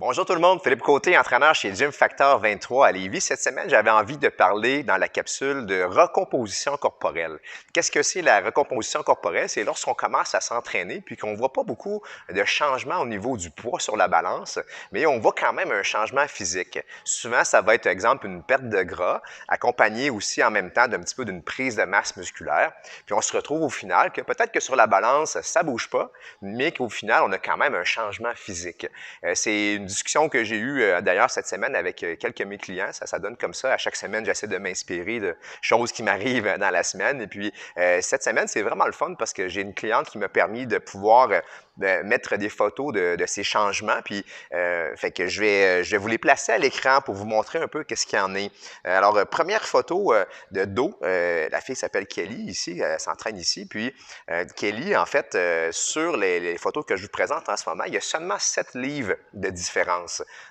Bonjour tout le monde, Philippe Côté, entraîneur chez Gym Factor 23 à Lévis. Cette semaine, j'avais envie de parler dans la capsule de recomposition corporelle. Qu'est-ce que c'est la recomposition corporelle? C'est lorsqu'on commence à s'entraîner puis qu'on ne voit pas beaucoup de changements au niveau du poids sur la balance, mais on voit quand même un changement physique. Souvent, ça va être, exemple, une perte de gras, accompagnée aussi en même temps d'un petit peu d'une prise de masse musculaire. Puis on se retrouve au final que peut-être que sur la balance, ça ne bouge pas, mais qu'au final, on a quand même un changement physique. C'est une discussion que j'ai eue d'ailleurs cette semaine avec quelques de mes clients. Ça donne comme ça. À chaque semaine, j'essaie de m'inspirer de choses qui m'arrivent dans la semaine. Et puis, cette semaine, c'est vraiment le fun parce que j'ai une cliente qui m'a permis de pouvoir de mettre des photos de ces changements. Puis, fait que je vais vous les placer à l'écran pour vous montrer un peu qu'est-ce qu'il y en est. Alors, première photo de dos. La fille s'appelle Kelly ici. Elle s'entraîne ici. Puis, Kelly, en fait, sur les photos que je vous présente en ce moment, il y a seulement 7 livres de différence.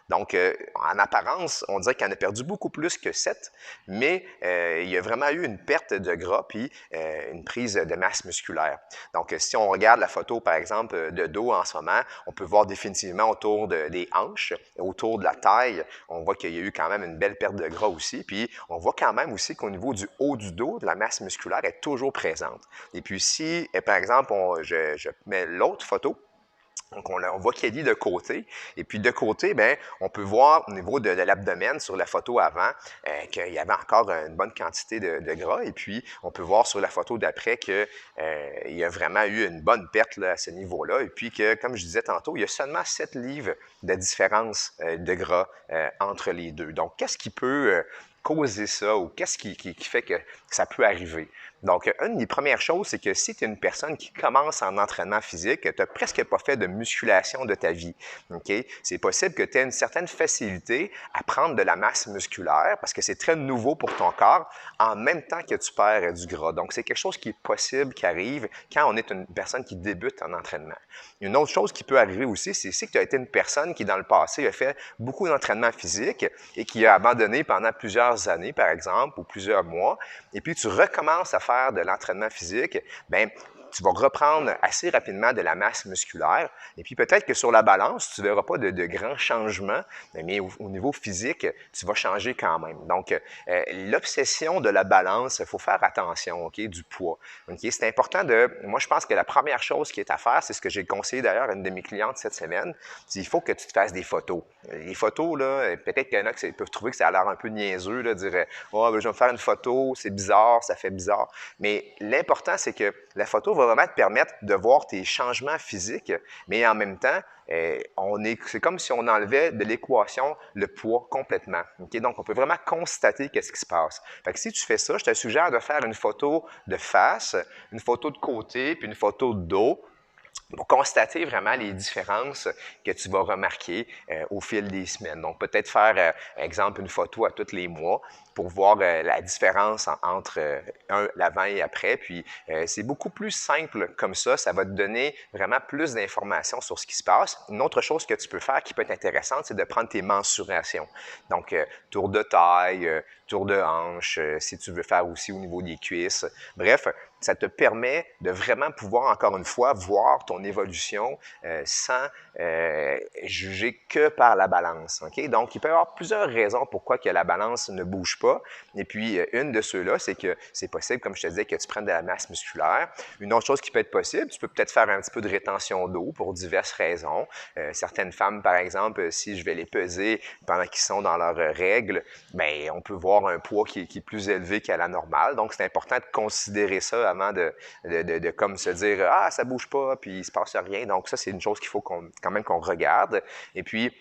Donc, en apparence, on dirait qu'elle en a perdu beaucoup plus que 7, mais il y a vraiment eu une perte de gras puis une prise de masse musculaire. Donc, si on regarde la photo, par exemple, de dos en ce moment, on peut voir définitivement autour des hanches, autour de la taille, on voit qu'il y a eu quand même une belle perte de gras aussi. Puis, on voit quand même aussi qu'au niveau du haut du dos, la masse musculaire est toujours présente. Et puis, si, par exemple, je mets l'autre photo, donc, on voit Kelly de côté. Et puis, de côté, bien, on peut voir au niveau de l'abdomen sur la photo avant qu'il y avait encore une bonne quantité de gras. Et puis, on peut voir sur la photo d'après qu'il y a vraiment eu une bonne perte là, à ce niveau-là. Et puis que, comme je disais tantôt, il y a seulement 7 livres de différence de gras entre les deux. Donc, qu'est-ce qui peut causer ça ou qu'est-ce qui fait que ça peut arriver? Donc, une des premières choses, c'est que si tu es une personne qui commence en entraînement physique, tu n'as presque pas fait de musculation de ta vie. Okay? C'est possible que tu aies une certaine facilité à prendre de la masse musculaire parce que c'est très nouveau pour ton corps en même temps que tu perds du gras. Donc, c'est quelque chose qui est possible, qui arrive quand on est une personne qui débute en entraînement. Une autre chose qui peut arriver aussi, c'est si tu as été une personne qui, dans le passé, a fait beaucoup d'entraînement physique et qui a abandonné pendant plusieurs années, par exemple, ou plusieurs mois, et puis tu recommences à faire de l'entraînement physique, bien, tu vas reprendre assez rapidement de la masse musculaire. Et puis peut-être que sur la balance, tu ne verras pas de grands changements, mais au niveau physique, tu vas changer quand même. Donc, l'obsession de la balance, il faut faire attention, OK, du poids. Okay? C'est important moi, je pense que la première chose qui est à faire, c'est ce que j'ai conseillé d'ailleurs à une de mes clientes cette semaine, c'est qu'il faut que tu te fasses des photos. Les photos, là, peut-être qu'il y en a qui peuvent trouver que ça a l'air un peu niaiseux, là, dire « Oh, ben, je vais me faire une photo, c'est bizarre, ça fait bizarre. » Mais l'important, c'est que la photo va vraiment te permettre de voir tes changements physiques, mais en même temps, c'est comme si on enlevait de l'équation le poids complètement. Okay? Donc, on peut vraiment constater qu'est-ce qui se passe. Fait que si tu fais ça, je te suggère de faire une photo de face, une photo de côté, puis une photo de dos, pour constater vraiment les différences que tu vas remarquer au fil des semaines. Donc, peut-être faire, exemple, une photo à tous les mois pour voir la différence entre l'avant et après. Puis, c'est beaucoup plus simple comme ça. Ça va te donner vraiment plus d'informations sur ce qui se passe. Une autre chose que tu peux faire qui peut être intéressante, c'est de prendre tes mensurations. Donc, tour de taille, tour de hanche, si tu veux faire aussi au niveau des cuisses. Bref, ça te permet de vraiment pouvoir, encore une fois, voir ton évolution sans juger que par la balance. Okay? Donc, il peut y avoir plusieurs raisons pourquoi que la balance ne bouge pas. Et puis, une de ceux-là, c'est que c'est possible, comme je te disais, que tu prennes de la masse musculaire. Une autre chose qui peut être possible, tu peux peut-être faire un petit peu de rétention d'eau pour diverses raisons. Certaines femmes, par exemple, si je vais les peser pendant qu'ils sont dans leurs règles, bien, on peut voir un poids qui est plus élevé qu'à la normale. Donc, c'est important de considérer ça avant de comme se dire « Ah, ça bouge pas, puis il se passe rien ». Donc, ça, c'est une chose qu'il faut quand même qu'on regarde. Et puis,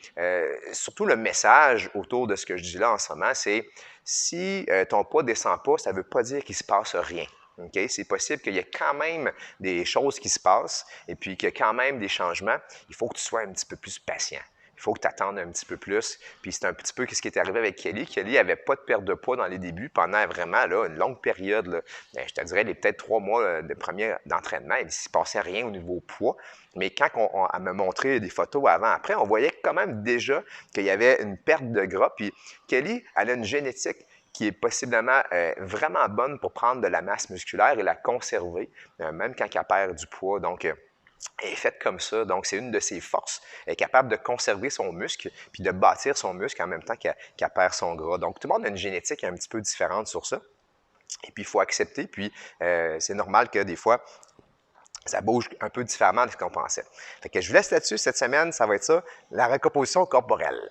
surtout le message autour de ce que je dis là en ce moment, c'est si ton poids ne descend pas, ça ne veut pas dire qu'il ne se passe rien. Okay? C'est possible qu'il y ait quand même des choses qui se passent et puis qu'il y ait quand même des changements. Il faut que tu sois un petit peu plus patient. Il faut que tu attendes un petit peu plus. Puis c'est un petit peu ce qui est arrivé avec Kelly. Kelly n'avait pas de perte de poids dans les débuts pendant vraiment là, une longue période. Là. Je te dirais, peut-être 3 mois de premier d'entraînement, il ne s'y passait rien au niveau poids. Mais quand elle m'a montré des photos avant-après, on voyait quand même déjà qu'il y avait une perte de gras. Puis Kelly, elle a une génétique qui est possiblement vraiment bonne pour prendre de la masse musculaire et la conserver, même quand elle perd du poids. Donc, est faite comme ça. Donc, c'est une de ses forces. Elle est capable de conserver son muscle puis de bâtir son muscle en même temps qu'elle perd son gras. Donc, tout le monde a une génétique un petit peu différente sur ça. Et puis, il faut accepter. Puis, c'est normal que des fois, ça bouge un peu différemment de ce qu'on pensait. Fait que je vous laisse là-dessus. Cette semaine, ça va être ça, la recomposition corporelle.